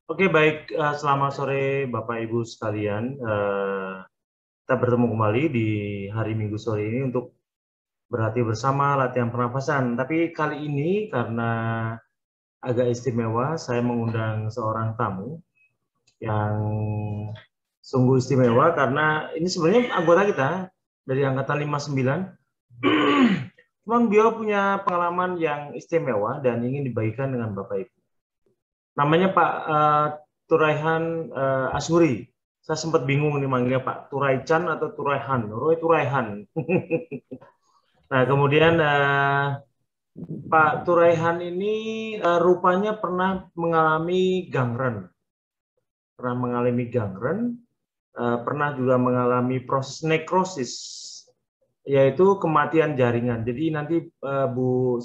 Oke, baik. Selamat sore Bapak Ibu sekalian. Kita bertemu kembali di hari Minggu sore ini untuk berlatih bersama latihan pernafasan. Tapi kali ini karena agak istimewa, saya mengundang seorang tamu yang sungguh istimewa karena ini sebenarnya anggota kita dari angkatan 59. Cuman beliau punya pengalaman yang istimewa dan ingin dibagikan dengan Bapak Ibu. Namanya Pak Turaihan Ashuri. Saya sempat bingung nih manggilnya Pak Turaican atau Turaihan. Roy Turaihan. Nah, kemudian Pak Turaihan ini rupanya pernah mengalami gangren. Pernah juga mengalami proses nekrosis, yaitu kematian jaringan. Jadi nanti Bu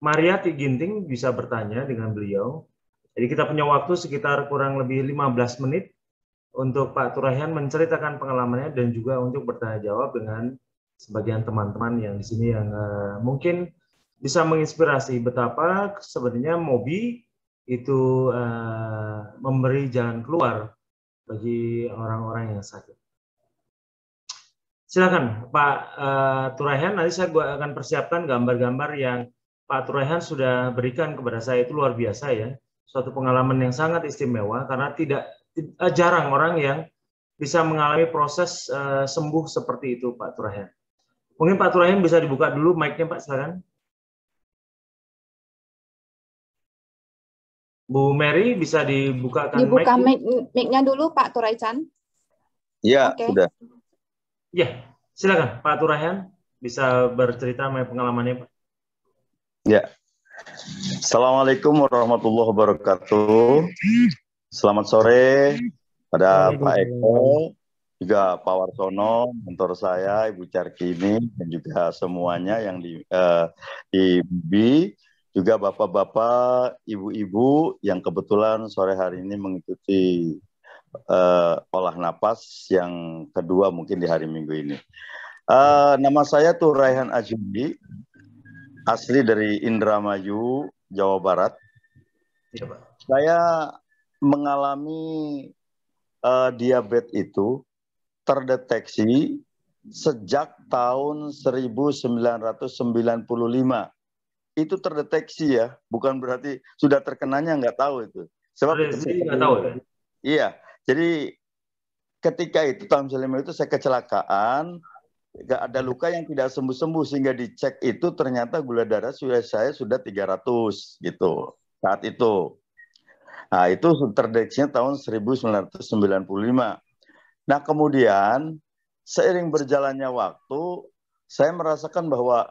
Mariati Ginting bisa bertanya dengan beliau. Jadi kita punya waktu sekitar kurang lebih 15 menit untuk Pak Turaihan menceritakan pengalamannya dan juga untuk bertanya jawab dengan sebagian teman-teman yang di sini yang mungkin bisa menginspirasi betapa sebenarnya Mobi itu memberi jalan keluar bagi orang-orang yang sakit. Silakan Pak Turaihan, nanti saya akan persiapkan gambar-gambar yang Pak Turaihan sudah berikan kepada saya, itu luar biasa ya. Suatu pengalaman yang sangat istimewa karena jarang orang yang bisa mengalami proses sembuh seperti itu, Pak Turaihan. Mungkin Pak Turaihan bisa dibuka dulu mic-nya, Pak, silakan. Bu Mary bisa dibukakan mic. Dibuka mic-nya dulu, Pak Turaican. Iya, sudah. Ya, silakan Pak Turaihan bisa bercerita mengenai pengalamannya, Pak. Ya. Assalamualaikum warahmatullahi wabarakatuh. Selamat sore pada Pak Eko, juga Pak Warsono, mentor saya, Ibu Carkini, dan juga semuanya yang di BI, juga bapak-bapak, ibu-ibu yang kebetulan sore hari ini mengikuti olah napas yang kedua mungkin di hari Minggu ini. Nama saya Turaihan Ashuri, asli dari Indramayu, Jawa Barat. Ya, Pak. Saya mengalami diabetes itu terdeteksi sejak tahun 1995. Itu terdeteksi ya, bukan berarti sudah terkenanya nggak tahu itu. Sebab nggak tahu ya? Iya, jadi ketika itu tahun 1995 itu saya kecelakaan, nggak ada luka yang tidak sembuh-sembuh sehingga dicek itu ternyata gula darah saya sudah 300 gitu saat itu. Nah, itu terdeteksinya tahun 1995. Nah, kemudian seiring berjalannya waktu, saya merasakan bahwa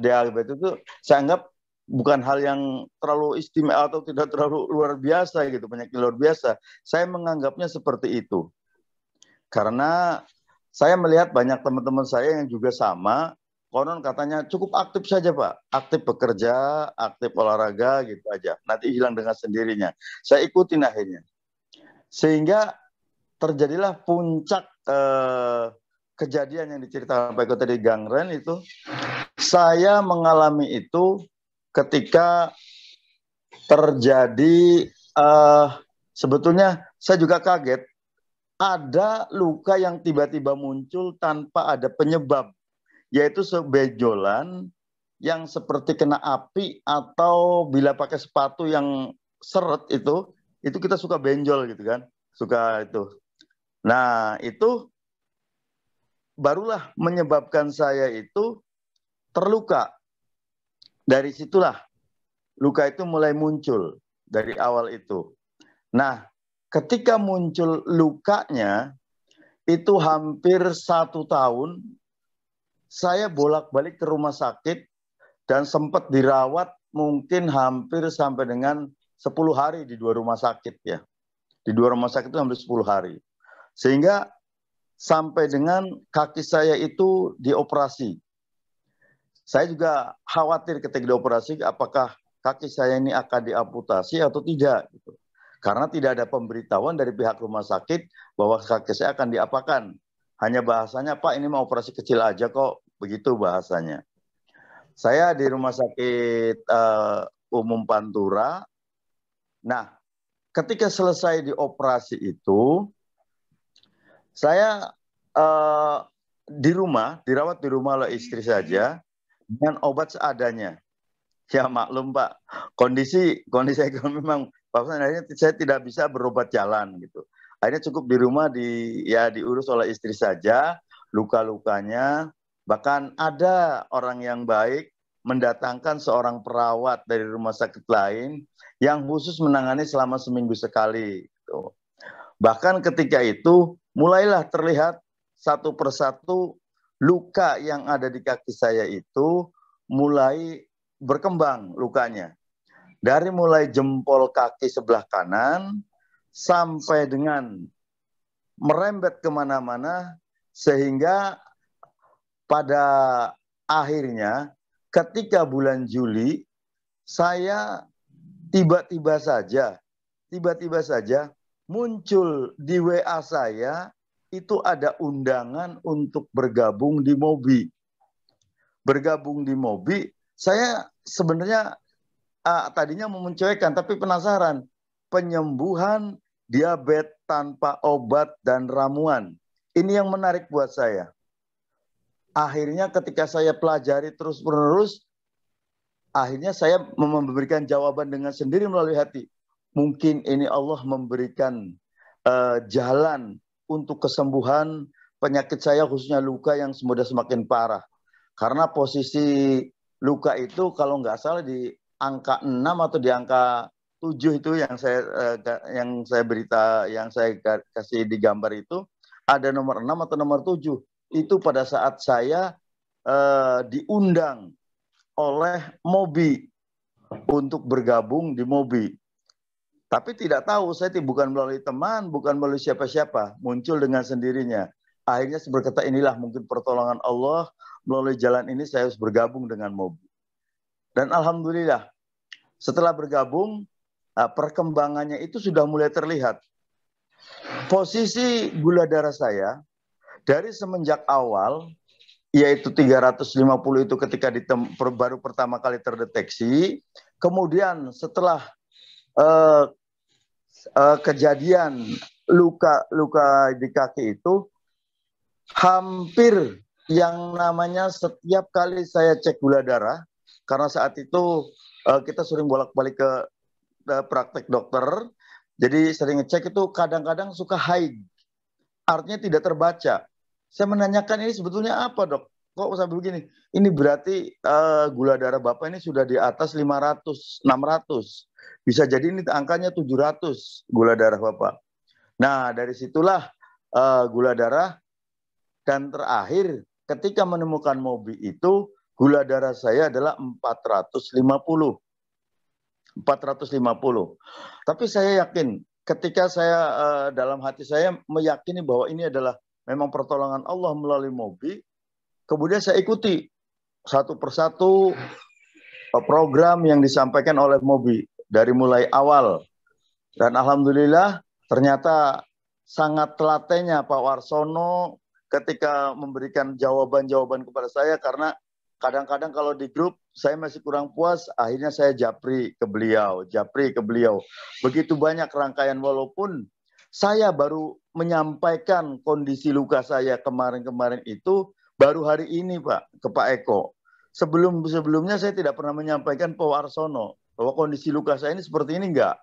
diabetes itu saya anggap bukan hal yang terlalu istimewa atau tidak terlalu luar biasa gitu, penyakit luar biasa. Saya menganggapnya seperti itu. Karena saya melihat banyak teman-teman saya yang juga sama, konon katanya cukup aktif saja Pak, aktif bekerja, aktif olahraga gitu aja, nanti hilang dengan sendirinya. Saya ikutin akhirnya. Sehingga terjadilah puncak kejadian yang diceritakan Pak Eko tadi, gangren itu. Saya mengalami itu ketika terjadi, sebetulnya saya juga kaget, ada luka yang tiba-tiba muncul tanpa ada penyebab, yaitu sebenjolan yang seperti kena api atau bila pakai sepatu yang seret itu kita suka benjol gitu kan, suka itu. Nah, itu barulah menyebabkan saya itu terluka. Dari situlah luka itu mulai muncul dari awal itu. Nah, ketika muncul lukanya itu hampir 1 tahun, saya bolak-balik ke rumah sakit dan sempat dirawat mungkin hampir sampai dengan 10 hari di 2 rumah sakit ya. Di 2 rumah sakit itu hampir 10 hari. Sehingga sampai dengan kaki saya itu dioperasi. Saya juga khawatir ketika dioperasi apakah kaki saya ini akan diamputasi atau tidak gitu. Karena tidak ada pemberitahuan dari pihak rumah sakit bahwa kaki saya akan diapakan. Hanya bahasanya, Pak ini mau operasi kecil aja kok, begitu bahasanya. Saya di Rumah Sakit Umum Pantura. Nah, ketika selesai dioperasi itu, saya dirawat di rumah oleh istri saja dengan obat seadanya. Ya maklum Pak, kondisi ekonomi memang akhirnya saya tidak bisa berobat jalan gitu. Akhirnya cukup di rumah diurus oleh istri saja, luka-lukanya. Bahkan ada orang yang baik mendatangkan seorang perawat dari rumah sakit lain yang khusus menangani selama seminggu sekali. Gitu. Bahkan ketika itu mulailah terlihat satu persatu luka yang ada di kaki saya itu mulai berkembang lukanya. Dari mulai jempol kaki sebelah kanan sampai dengan merembet kemana-mana sehingga pada akhirnya ketika bulan Juli saya tiba-tiba saja muncul di WA saya itu ada undangan untuk bergabung di MOBI. Bergabung di MOBI, saya sebenarnya tadinya mau mencuekan, tapi penasaran. Penyembuhan diabetes tanpa obat dan ramuan. Ini yang menarik buat saya. Akhirnya ketika saya pelajari terus-menerus, akhirnya saya memberikan jawaban dengan sendiri melalui hati. Mungkin ini Allah memberikan jalan untuk kesembuhan penyakit saya, khususnya luka yang sudah semakin parah. Karena posisi luka itu kalau nggak salah di angka 6 atau di angka 7 itu yang saya kasih di gambar itu ada nomor 6 atau nomor 7. Itu pada saat saya diundang oleh MOBI untuk bergabung di MOBI. Tapi tidak tahu, saya bukan melalui teman, bukan melalui siapa-siapa, muncul dengan sendirinya. Akhirnya saya berkata, inilah mungkin pertolongan Allah, melalui jalan ini saya harus bergabung dengan MOBI. Dan alhamdulillah, setelah bergabung, perkembangannya itu sudah mulai terlihat. Posisi gula darah saya, dari semenjak awal, yaitu 350 itu ketika baru pertama kali terdeteksi, kemudian setelah kejadian luka di kaki itu, hampir yang namanya setiap kali saya cek gula darah, karena saat itu kita sering bolak-balik ke praktek dokter, jadi sering ngecek itu kadang-kadang suka high, artinya tidak terbaca. Saya menanyakan ini sebetulnya apa dok? Kok sampai begini? Ini berarti gula darah Bapak ini sudah di atas 500, 600. Bisa jadi ini angkanya 700 gula darah Bapak. Nah dari situlah gula darah, dan terakhir ketika menemukan MOBI itu gula darah saya adalah 450. Tapi saya yakin ketika saya dalam hati saya meyakini bahwa ini adalah memang pertolongan Allah melalui MOBI. Kemudian saya ikuti satu persatu program yang disampaikan oleh MOBI dari mulai awal. Dan alhamdulillah ternyata sangat telatennya Pak Warsono ketika memberikan jawaban-jawaban kepada saya, karena kadang-kadang kalau di grup saya masih kurang puas, akhirnya saya japri ke beliau. Begitu banyak rangkaian, walaupun saya baru menyampaikan kondisi luka saya kemarin-kemarin itu baru hari ini Pak, ke Pak Eko. Sebelumnya saya tidak pernah menyampaikan Pak Warsono bahwa kondisi luka saya ini seperti ini, enggak.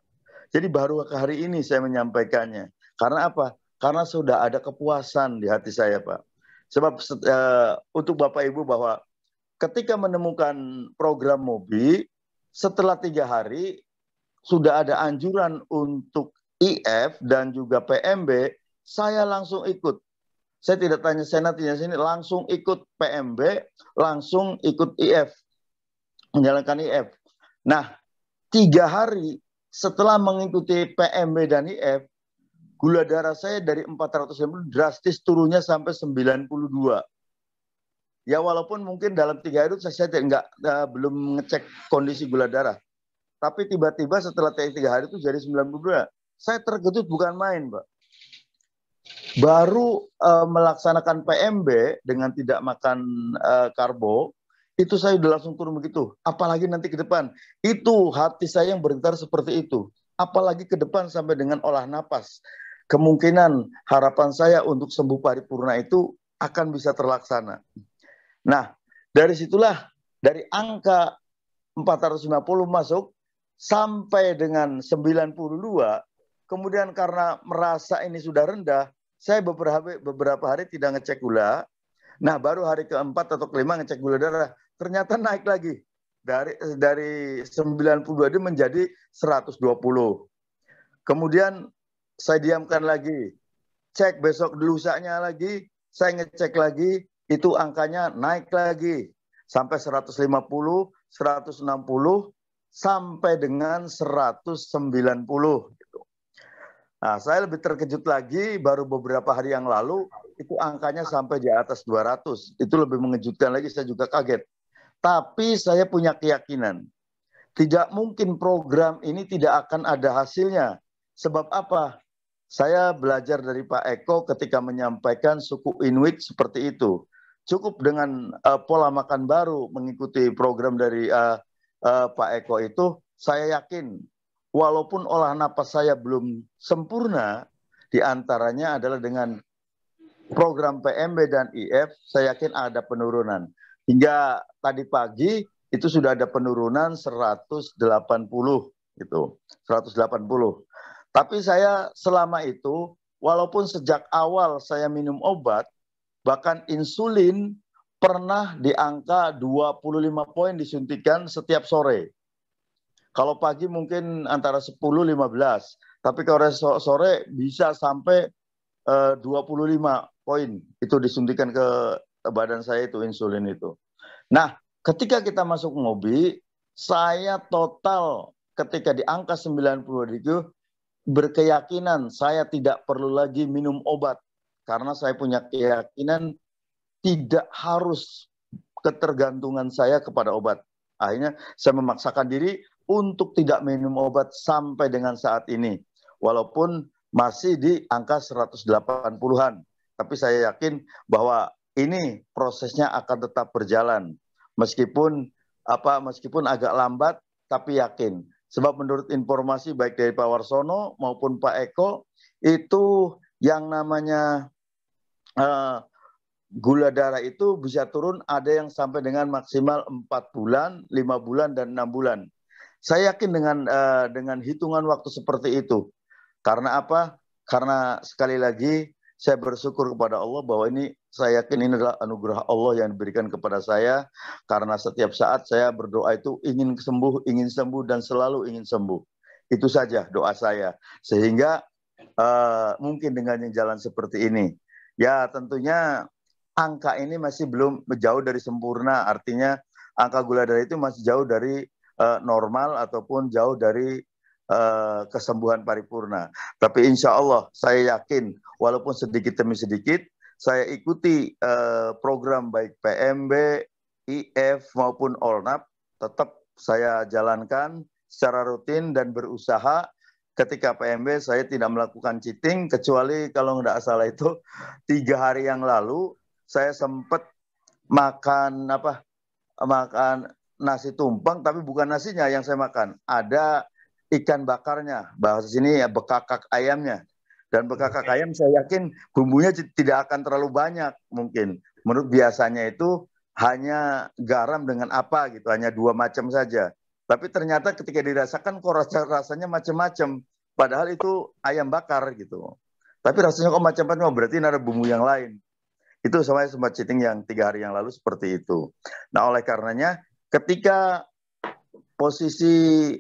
Jadi baru hari ini saya menyampaikannya. Karena apa? Karena sudah ada kepuasan di hati saya Pak. Sebab untuk Bapak Ibu bahwa ketika menemukan program MOBI, setelah 3 hari sudah ada anjuran untuk IF dan juga PMB, saya langsung ikut. Saya tidak tanya sana, tidak sini, langsung ikut PMB, langsung ikut IF, menjalankan IF. Nah, 3 hari setelah mengikuti PMB dan IF, gula darah saya dari 450 drastis turunnya sampai 92. Ya walaupun mungkin dalam 3 hari itu saya belum ngecek kondisi gula darah. Tapi tiba-tiba setelah 3 hari itu jadi 92. Saya terkejut bukan main, Pak. Baru melaksanakan PMB dengan tidak makan karbo, Itu saya udah langsung turun begitu. Apalagi nanti ke depan. Itu hati saya yang bergetar seperti itu. Apalagi ke depan sampai dengan olah napas. Kemungkinan harapan saya untuk sembuh paripurna itu akan bisa terlaksana. Nah, dari situlah dari angka 450 masuk sampai dengan 92, kemudian karena merasa ini sudah rendah, saya beberapa hari tidak ngecek gula. Nah, baru hari keempat atau kelima ngecek gula darah, ternyata naik lagi. Dari 92 itu menjadi 120. Kemudian saya diamkan lagi. Cek besok lusanya lagi, saya ngecek lagi, itu angkanya naik lagi. Sampai 150, 160, sampai dengan 190. Nah, saya lebih terkejut lagi, baru beberapa hari yang lalu, itu angkanya sampai di atas 200. Itu lebih mengejutkan lagi, saya juga kaget. Tapi saya punya keyakinan, tidak mungkin program ini tidak akan ada hasilnya. Sebab apa? Saya belajar dari Pak Eko ketika menyampaikan suku Inuit seperti itu. Cukup dengan pola makan baru mengikuti program dari Pak Eko itu, saya yakin walaupun olah napas saya belum sempurna, diantaranya adalah dengan program PMB dan IF, saya yakin ada penurunan. Hingga tadi pagi itu sudah ada penurunan 180 gitu. 180. Tapi saya selama itu walaupun sejak awal saya minum obat, bahkan insulin pernah di angka 25 poin disuntikan setiap sore. Kalau pagi mungkin antara 10-15, tapi kalau sore bisa sampai 25 poin itu disuntikan ke badan saya itu insulin itu. Nah, ketika kita masuk ngobi, saya total ketika di angka 90 itu berkeyakinan saya tidak perlu lagi minum obat karena saya punya keyakinan tidak harus ketergantungan saya kepada obat. Akhirnya saya memaksakan diri untuk tidak minum obat sampai dengan saat ini. Walaupun masih di angka 180-an. Tapi saya yakin bahwa ini prosesnya akan tetap berjalan. Meskipun agak lambat, tapi yakin. Sebab menurut informasi baik dari Pak Warsono maupun Pak Eko, itu yang namanya gula darah itu bisa turun ada yang sampai dengan maksimal 4 bulan, 5 bulan, dan 6 bulan. Saya yakin dengan hitungan waktu seperti itu. Karena apa? Karena sekali lagi saya bersyukur kepada Allah bahwa ini saya yakin ini adalah anugerah Allah yang diberikan kepada saya. Karena setiap saat saya berdoa itu ingin sembuh, dan selalu ingin sembuh. Itu saja doa saya. Sehingga mungkin dengan yang jalan seperti ini. Ya tentunya angka ini masih belum jauh dari sempurna. Artinya angka gula darah itu masih jauh dari normal ataupun jauh dari kesembuhan paripurna. Tapi insya Allah saya yakin walaupun sedikit demi sedikit saya ikuti program baik PMB, IF maupun OLNAP tetap saya jalankan secara rutin dan berusaha. Ketika PMB saya tidak melakukan cheating kecuali kalau nggak salah itu 3 hari yang lalu saya sempat makan nasi tumpeng, tapi bukan nasinya yang saya makan. Ada ikan bakarnya, bahasa sini ya bekakak ayamnya. Dan bekakak ayam saya yakin bumbunya tidak akan terlalu banyak mungkin. Menurut biasanya itu hanya garam dengan apa gitu, hanya 2 macam saja. Tapi ternyata ketika dirasakan kok rasanya macam-macam. Padahal itu ayam bakar gitu. Tapi rasanya kok macam-macam, berarti ada bumbu yang lain. Itu saya sempat cheating yang 3 hari yang lalu seperti itu. Nah oleh karenanya ketika posisi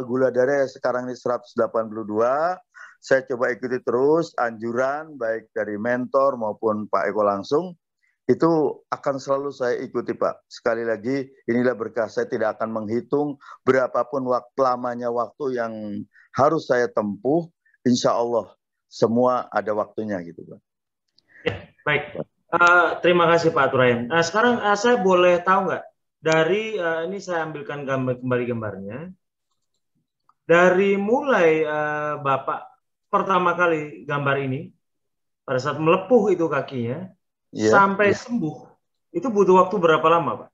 gula darah sekarang ini 182, saya coba ikuti terus anjuran baik dari mentor maupun Pak Eko langsung. Itu akan selalu saya ikuti Pak. Sekali lagi inilah berkah, saya tidak akan menghitung berapapun lamanya waktu yang harus saya tempuh. Insya Allah semua ada waktunya gitu Pak. Ya, baik. Terima kasih Pak Turayan. Sekarang saya boleh tahu nggak dari ini saya ambilkan kembali gambarnya. Dari mulai Bapak pertama kali gambar ini pada saat melepuh itu kakinya sampai sembuh itu butuh waktu berapa lama Pak?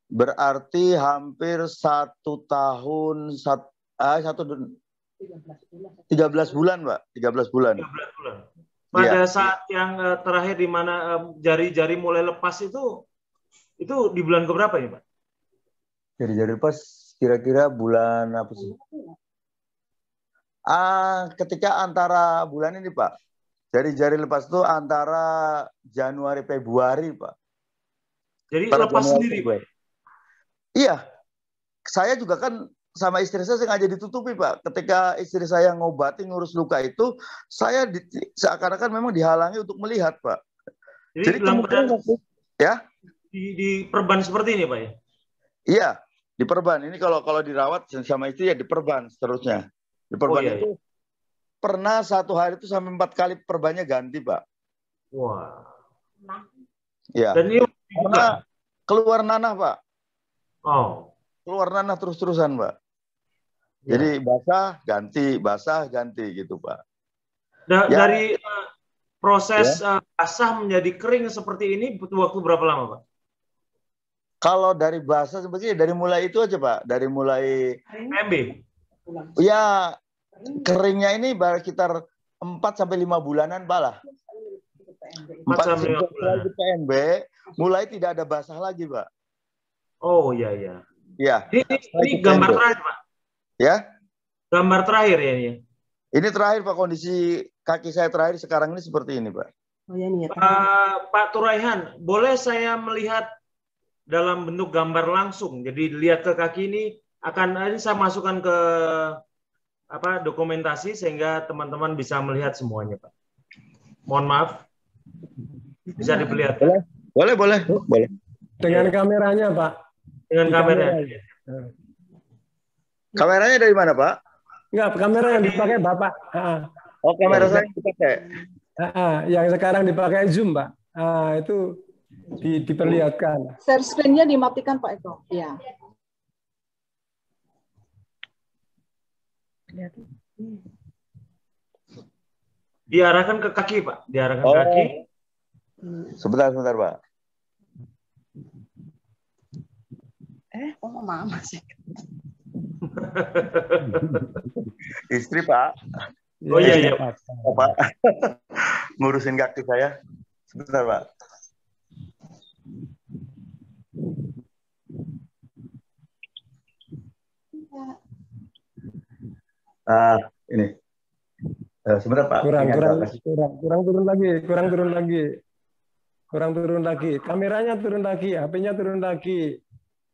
Berarti hampir 1 tahun, 13 bulan, Pak. 13 bulan. 13 bulan. Pada Iya. saat yang terakhir di mana jari-jari mulai lepas itu di bulan keberapa ya, Pak? Jari-jari lepas kira-kira bulan apa sih? Ketika antara bulan ini, Pak. Jari-jari lepas itu antara Januari Februari, Pak. Jadi Pada lepas Januari, sendiri, Pak? Iya. Saya juga kan sama istri saya sengaja ditutupi, Pak. Ketika istri saya ngobati, ngurus luka itu, saya seakan-akan memang dihalangi untuk melihat, Pak. Jadi dalam keadaan ya diperban seperti ini, Pak ya? Iya, diperban. Ini kalau dirawat sama istri ya diperban seterusnya. Diperban itu pernah 1 hari itu sampai 4 kali perbannya ganti, Pak. Wah. Ya. Dan ini karena keluar nanah, Pak. Oh. Keluar nanah terus-terusan, Pak. Jadi basah ganti gitu, Pak. Dari proses basah menjadi kering seperti ini butuh waktu berapa lama, Pak? Kalau dari basah sebetulnya dari mulai itu aja, Pak. Dari mulai PMB. Ya, keringnya ini sekitar 4-5 bulanan, Pak lah. 4-5 bulan. Di PMB mulai tidak ada basah lagi, Pak. Oh, iya. Ya. Ini gambar terakhir, Pak. Ya. Gambar terakhir ya ini. Ini terakhir, Pak, kondisi kaki saya terakhir sekarang ini seperti ini, Pak. Oh, ya, nih, ya, Pak Turaihan, boleh saya melihat dalam bentuk gambar langsung? Jadi lihat ke kaki ini ini saya masukkan ke dokumentasi sehingga teman-teman bisa melihat semuanya, Pak. Mohon maaf. Bisa diperlihatkan. Boleh. Dengan kameranya, Pak. Dengan kameranya. Kameranya dari mana, Pak? Enggak, kamera yang dipakai Bapak. Oh, kamera saya dipakai. Yang sekarang dipakai Zoom, Pak. Itu diperlihatkan. Share screen-nya dimatikan, Pak Eko. Ya. Diarahkan ke kaki, Pak. Diarahkan ke kaki. Sebentar, Pak. Kok mama sih? Istri, Pak. Oh iya. Pak. Ngurusin kaki saya. Sebentar, Pak. Ini. Sebentar, Pak. Kurang turun lagi. Kameranya turun lagi, HP-nya turun lagi.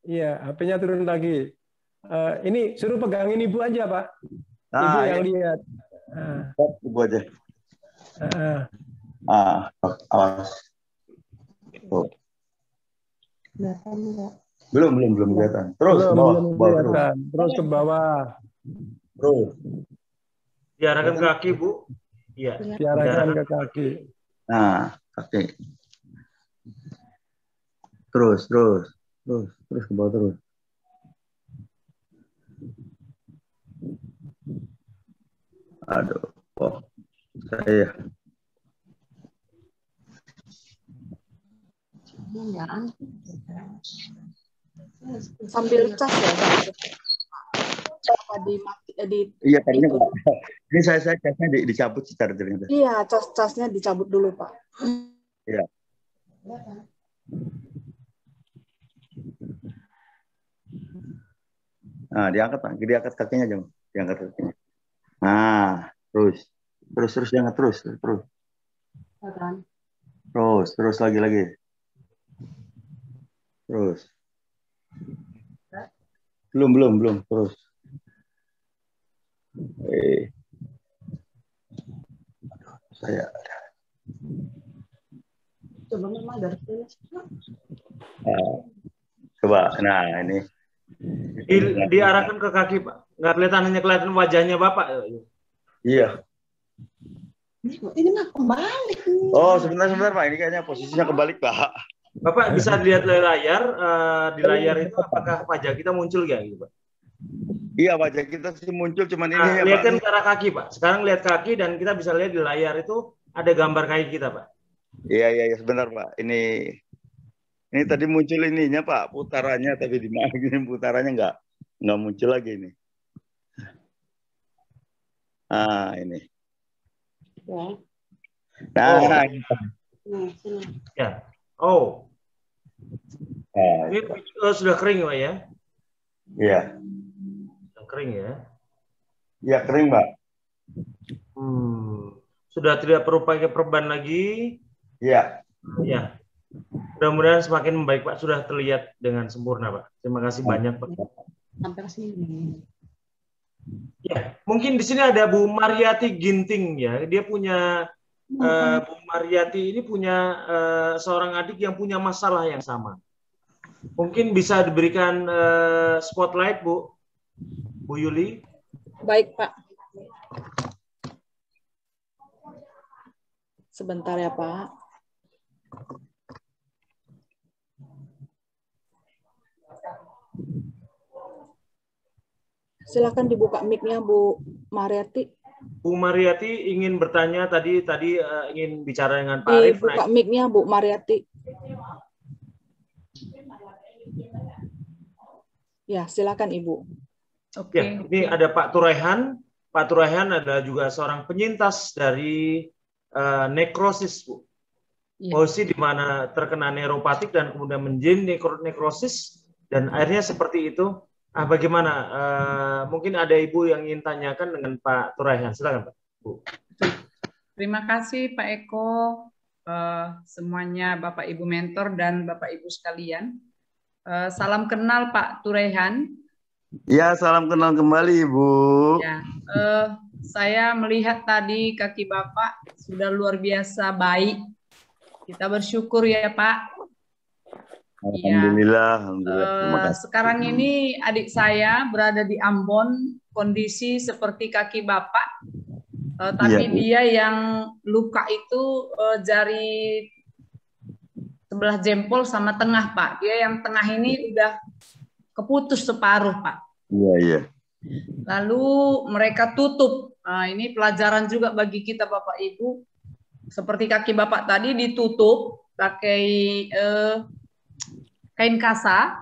Iya, HP-nya turun lagi. Ini suruh pegangin Ibu aja, Pak. Ibu yang lihat. Ibu aja. Awas. Oh. Belum kelihatan. Terus ke bawah. Terus ke bawah. Terus. Diarahkan ke kaki, Bu. Iya. Diarahkan ke kaki. Nah, kaki. Terus ke bawah terus. Aduh, saya. Sambil cas ya, Iya, tadinya Pak. Ini saya casnya dicabut secara ternyata. Iya, casnya dicabut dulu, Pak. Iya. Nah, diangkat kakinya aja, diangkat kakinya. Nah, terus diangkat terus. Terus lagi. Terus. Belum, terus. Saya coba. Nah, ini diarahkan ke kaki, Pak. Nggak kelihatan wajahnya Bapak. Iya. Ini mah kembali. Oh, sebentar Pak. Ini kayaknya posisinya kebalik, Pak. Bapak bisa lihat di layar. Di layar itu apakah wajah kita muncul ya, gitu, Pak? Iya, wajah kita sih muncul, cuman ini ya, lihatkan ke arah kaki, Pak. Sekarang lihat kaki dan kita bisa lihat di layar itu ada gambar kaki kita, Pak. Iya, sebentar, Pak. Ini Ini tadi muncul ininya Pak, putarannya, tapi di mana gini putarannya nggak muncul lagi ini. Ah, ini. Ya. Nah, Nah, sini. Ya. Oh, ini sudah kering Pak ya? Iya. Sudah kering ya? Iya kering Pak. Sudah tidak perlu pakai perban lagi. Iya. Ya. Mudah-mudahan semakin membaik Pak. Sudah terlihat dengan sempurna Pak. Terima kasih banyak Pak. Sampai ke sini. Ya, mungkin di sini ada Bu Mariati Ginting ya. Dia punya Bu Mariati ini punya seorang adik yang punya masalah yang sama. Mungkin bisa diberikan spotlight Bu Yuli. Baik Pak. Sebentar ya Pak. Silakan dibuka mic-nya Bu Mariati. Bu Mariati ingin bertanya tadi ingin bicara dengan Pak Arief. Dibuka mic-nya Bu Mariati. Ya, silakan Ibu. Oke. Ya, ini ada Pak Turaihan. Pak Turaihan adalah juga seorang penyintas dari nekrosis, Bu. Posisi di mana terkena neuropatik dan kemudian menjadi nekrosis dan akhirnya seperti itu. Bagaimana? Mungkin ada Ibu yang ingin tanyakan dengan Pak Turaihan. Silakan Pak. Bu. Terima kasih Pak Eko, semuanya Bapak Ibu mentor dan Bapak Ibu sekalian. Salam kenal Pak Turaihan. Ya, salam kenal kembali Ibu. Ya, saya melihat tadi kaki Bapak sudah luar biasa baik. Kita bersyukur ya Pak. Alhamdulillah. Ya. Alhamdulillah. Sekarang ini adik saya berada di Ambon, kondisi seperti kaki Bapak, tapi dia yang luka itu jari sebelah jempol sama tengah Pak. Dia yang tengah ini udah keputus separuh Pak. Iya, iya. Lalu mereka tutup. Ini pelajaran juga bagi kita Bapak Ibu. Seperti kaki Bapak tadi ditutup pakai kain kasa,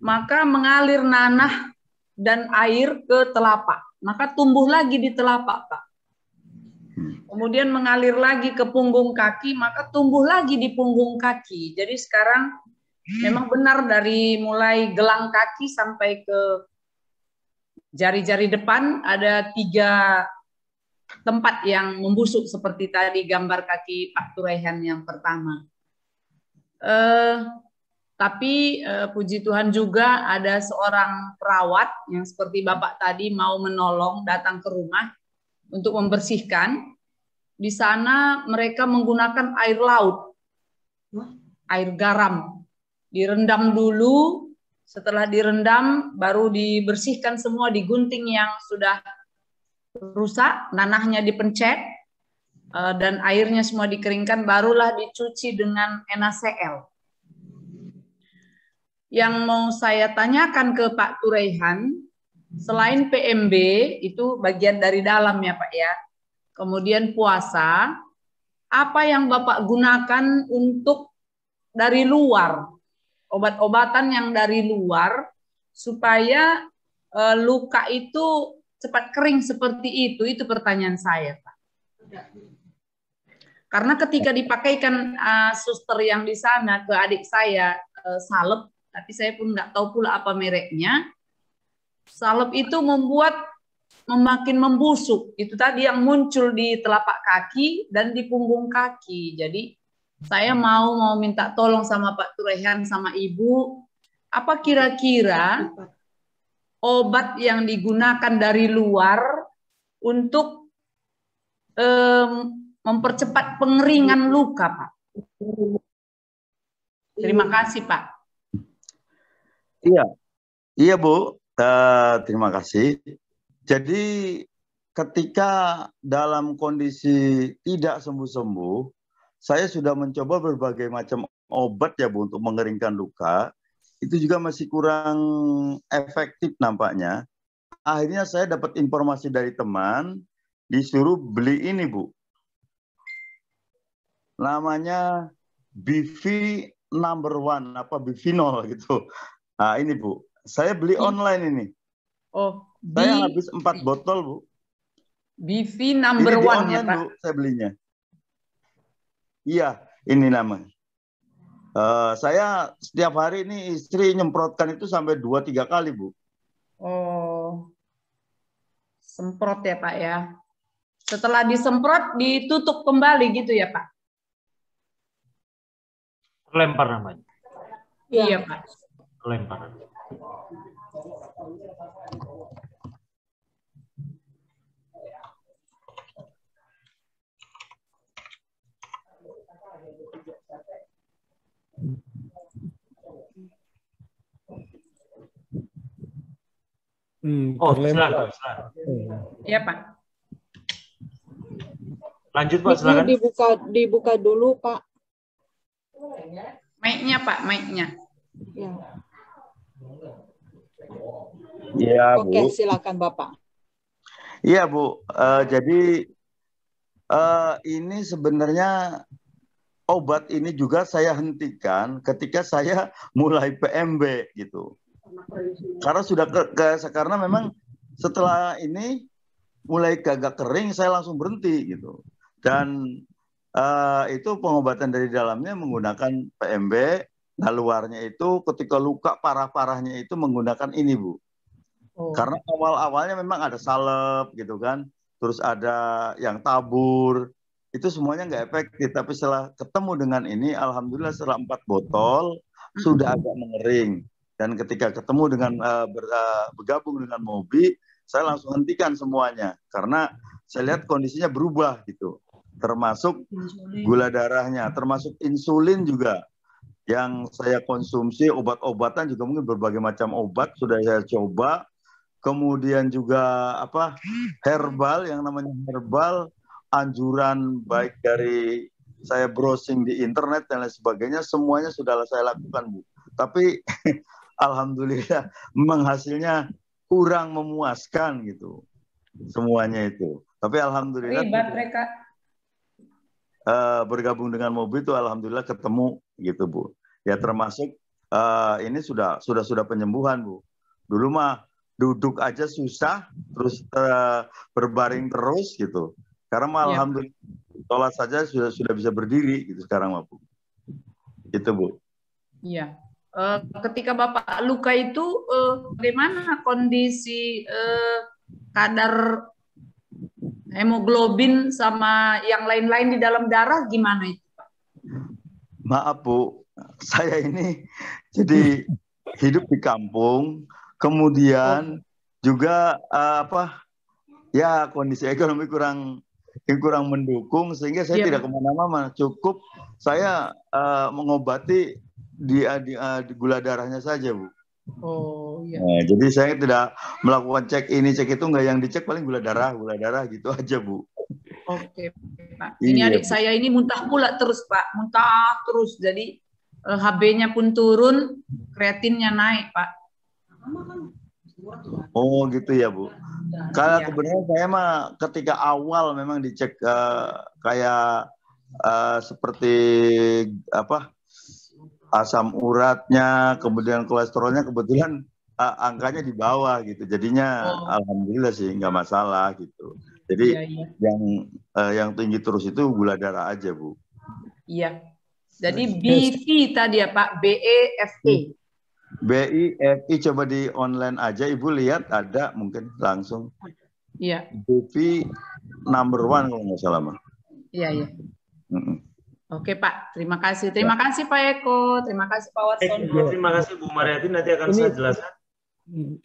maka mengalir nanah dan air ke telapak. Maka tumbuh lagi di telapak Pak. Kemudian mengalir lagi ke punggung kaki, maka tumbuh lagi di punggung kaki. Jadi sekarang memang benar dari mulai gelang kaki sampai ke jari-jari depan ada 3 tempat yang membusuk seperti tadi gambar kaki Pak Turaihan yang pertama. Tapi puji Tuhan juga ada seorang perawat yang seperti Bapak tadi mau menolong datang ke rumah untuk membersihkan. Di sana mereka menggunakan air laut, air garam. Direndam dulu, setelah direndam baru dibersihkan semua, digunting yang sudah rusak, nanahnya dipencet, dan airnya semua dikeringkan, barulah dicuci dengan NaCl. Yang mau saya tanyakan ke Pak Turaihan, selain PMB, itu bagian dari dalam ya Pak ya, kemudian puasa, apa yang Bapak gunakan untuk dari luar, obat-obatan yang dari luar, supaya luka itu cepat kering seperti itu pertanyaan saya Pak. Karena ketika dipakaikan suster yang di sana ke adik saya salep, tapi saya pun nggak tahu pula apa mereknya. Salep itu membuat makin membusuk. Itu tadi yang muncul di telapak kaki dan di punggung kaki. Jadi saya mau minta tolong sama Pak Turaihan sama Ibu, apa kira-kira obat yang digunakan dari luar untuk mempercepat pengeringan luka, Pak? Terima kasih, Pak. Iya Bu, terima kasih. Jadi ketika dalam kondisi tidak sembuh-sembuh, saya sudah mencoba berbagai macam obat ya Bu untuk mengeringkan luka. Itu juga masih kurang efektif nampaknya. Akhirnya saya dapat informasi dari teman, disuruh beli ini Bu. Namanya BV number one apa bifinol gitu. Nah ini Bu, saya beli online ini. Oh, Saya habis 4 botol Bu. BV Ini number di one online ya Pak? Bu, saya belinya. Iya, ini namanya. Saya setiap hari ini istri nyemprotkan itu sampai 2-3 kali Bu. Oh, semprot ya Pak ya. Setelah disemprot ditutup kembali gitu ya Pak? Lempar namanya. Iya Pak. Lempar. Oh, silakan. Iya Pak. Lanjut Pak, Mic-nya silakan. dibuka dulu Pak. Mic-nya Pak, mic-nya. Ya. Iya Bu. Oke, silakan Bapak. Iya Bu, jadi ini sebenarnya obat ini juga saya hentikan ketika saya mulai PMB gitu. Karena sudah karena memang setelah ini mulai agak kering, saya langsung berhenti gitu. Dan itu pengobatan dari dalamnya menggunakan PMB, nah luarnya itu ketika luka parah-parahnya itu menggunakan ini Bu. Oh. Karena awal-awalnya memang ada salep gitu kan, terus ada yang tabur, itu semuanya nggak efektif. Tapi setelah ketemu dengan ini, alhamdulillah setelah 4 botol sudah agak mengering. Dan ketika ketemu dengan bergabung dengan Mobi, saya langsung hentikan semuanya karena saya lihat kondisinya berubah gitu, termasuk gula darahnya, termasuk insulin juga yang saya konsumsi, obat-obatan juga mungkin berbagai macam obat sudah saya coba. Kemudian juga apa herbal, yang namanya herbal, anjuran baik dari saya browsing di internet dan lain sebagainya, semuanya sudah saya lakukan Bu. Tapi alhamdulillah memang hasilnya kurang memuaskan gitu semuanya itu. Tapi alhamdulillah Ribet mereka. Bergabung dengan Mobi itu alhamdulillah ketemu gitu Bu. Ya termasuk ini sudah penyembuhan Bu. Dulu mah duduk aja susah, terus berbaring terus gitu. Sekarang Ya. alhamdulillah sholat saja sudah bisa berdiri gitu sekarang Bu. Itu Bu. Iya. Ketika Bapak luka itu bagaimana kondisi kadar hemoglobin sama yang lain-lain di dalam darah gimana itu Pak? Maaf Bu, saya ini jadi hidup di kampung. Kemudian juga ya kondisi ekonomi kurang mendukung sehingga saya tidak kemana-mana. Cukup saya mengobati di gula darahnya saja Bu. Oh iya. Nah, jadi saya tidak melakukan cek ini cek itu, nggak, yang dicek paling gula darah gitu aja Bu. Oke Pak. Ini adik saya ini muntah pula terus Pak, muntah terus. Jadi HB-nya pun turun, kreatinnya naik Pak. Oh gitu ya Bu. Kalau sebenarnya saya mah ketika awal memang dicek kayak seperti asam uratnya, kemudian kolesterolnya kebetulan angkanya di bawah gitu. Jadinya alhamdulillah sih nggak masalah gitu. Jadi yang tinggi terus itu gula darah aja Bu. Iya. Jadi BV tadi ya Pak, BEFE. BIFI coba di online aja, Ibu lihat ada mungkin langsung. Iya. BV number one kalau nggak salah. Iya. Oke Pak, terima kasih. Terima kasih Pak Eko, terima kasih Pak Watson. Terima kasih Bu Mariati, nanti akan saya jelaskan.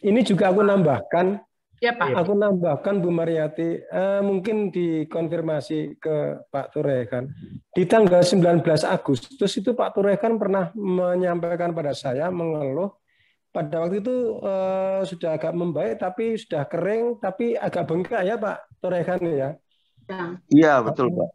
Ini juga aku nambahkan. Ya Pak. Aku nambahkan Bu Mariati, mungkin dikonfirmasi ke Pak Turekan. Di tanggal 19 Agustus itu Pak Turekan pernah menyampaikan pada saya mengeluh pada waktu itu sudah agak membaik tapi sudah kering tapi agak bengkak ya Pak Turekan ya. Iya betul Pak.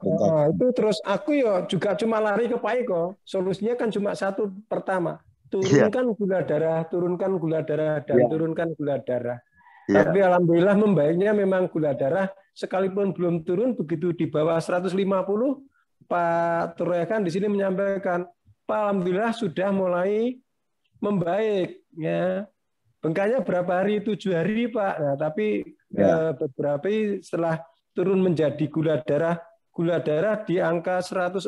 Itu terus aku juga cuma lari ke Pak Eko. Solusinya kan cuma satu, pertama turunkan gula darah, turunkan gula darah dan turunkan gula darah. Tapi alhamdulillah membaiknya memang gula darah sekalipun belum turun begitu di bawah 150, Pak Turekan di sini menyampaikan alhamdulillah sudah mulai membaik ya. Bengkaknya berapa hari? 7 hari Pak. Nah, tapi beberapa setelah turun menjadi gula darah di angka 149,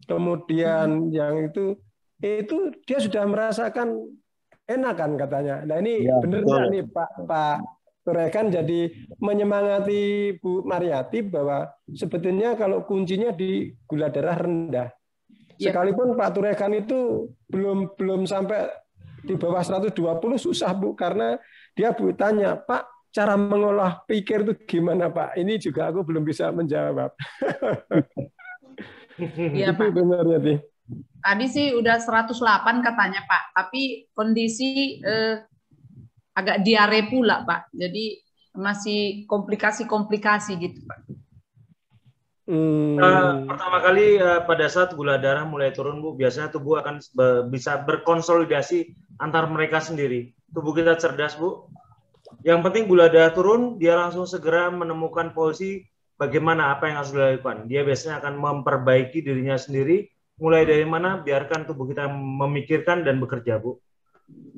kemudian yang itu dia sudah merasakan enak kan katanya. Nah ini benar nggak nih Pak Turekan, jadi menyemangati Bu Mariati bahwa sebetulnya kalau kuncinya di gula darah rendah. Sekalipun Pak Turekan itu belum sampai di bawah 120 susah Bu, karena dia Bu tanya, Pak cara mengolah pikir itu gimana Pak? Ini juga aku belum bisa menjawab. Iya Pak. Benar ya, Ti. Tadi sih udah 108 katanya Pak, tapi kondisi agak diare pula Pak. Jadi masih komplikasi-komplikasi gitu Pak. Pertama kali pada saat gula darah mulai turun Bu, biasanya tubuh akan bisa berkonsolidasi antar mereka sendiri. Tubuh kita cerdas Bu. Yang penting gula darah turun, dia langsung segera menemukan posisi bagaimana apa yang harus dilakukan. Dia biasanya akan memperbaiki dirinya sendiri. Mulai dari mana? Biarkan tubuh kita memikirkan dan bekerja Bu.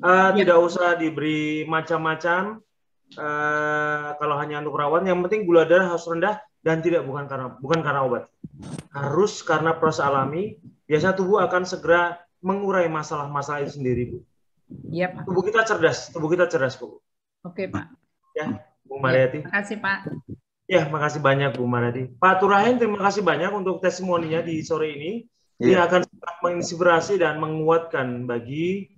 Tidak usah diberi macam-macam. Kalau hanya untuk rawat, yang penting gula darah harus rendah. Dan bukan karena obat, harus karena proses alami. Biasanya tubuh akan segera mengurai masalah-masalah itu sendiri Bu. Iya Pak. Tubuh kita cerdas Bu. Oke Pak. Ya, Bu Mariati. Terima kasih Pak. Ya, makasih banyak Bu Mariati. Pak Turahen, terima kasih banyak untuk testimoninya di sore ini. Ini akan sangat menginspirasi dan menguatkan bagi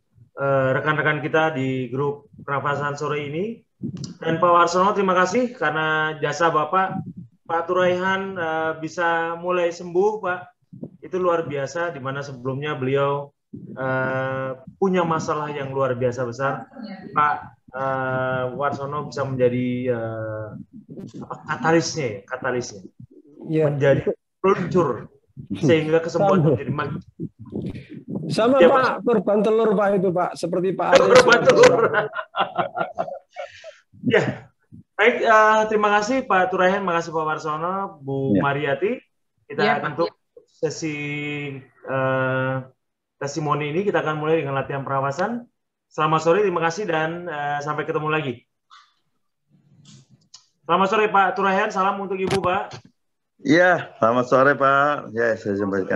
rekan-rekan kita di grup pernafasan sore ini. Dan Pak Warsono, terima kasih karena jasa Bapak. Pak Turaihan bisa mulai sembuh, Pak. Itu luar biasa, di mana sebelumnya beliau punya masalah yang luar biasa besar. Pak Warsono bisa menjadi katalisnya. Menjadi peluncur, sehingga kesembuhan menjadi makin. Sama ya, Pak, korban telur Pak itu Pak, seperti Pak Aris. Korban telur. Ya. Baik, terima kasih Pak Turaihan, terima kasih Pak Warsono, Bu Mariati. Kita akan untuk sesi testimoni ini, kita akan mulai dengan latihan pernafasan. Selamat sore, terima kasih, dan sampai ketemu lagi. Selamat sore Pak Turaihan, salam untuk Ibu Pak. Iya, selamat sore Pak. Ya, saya sampaikan.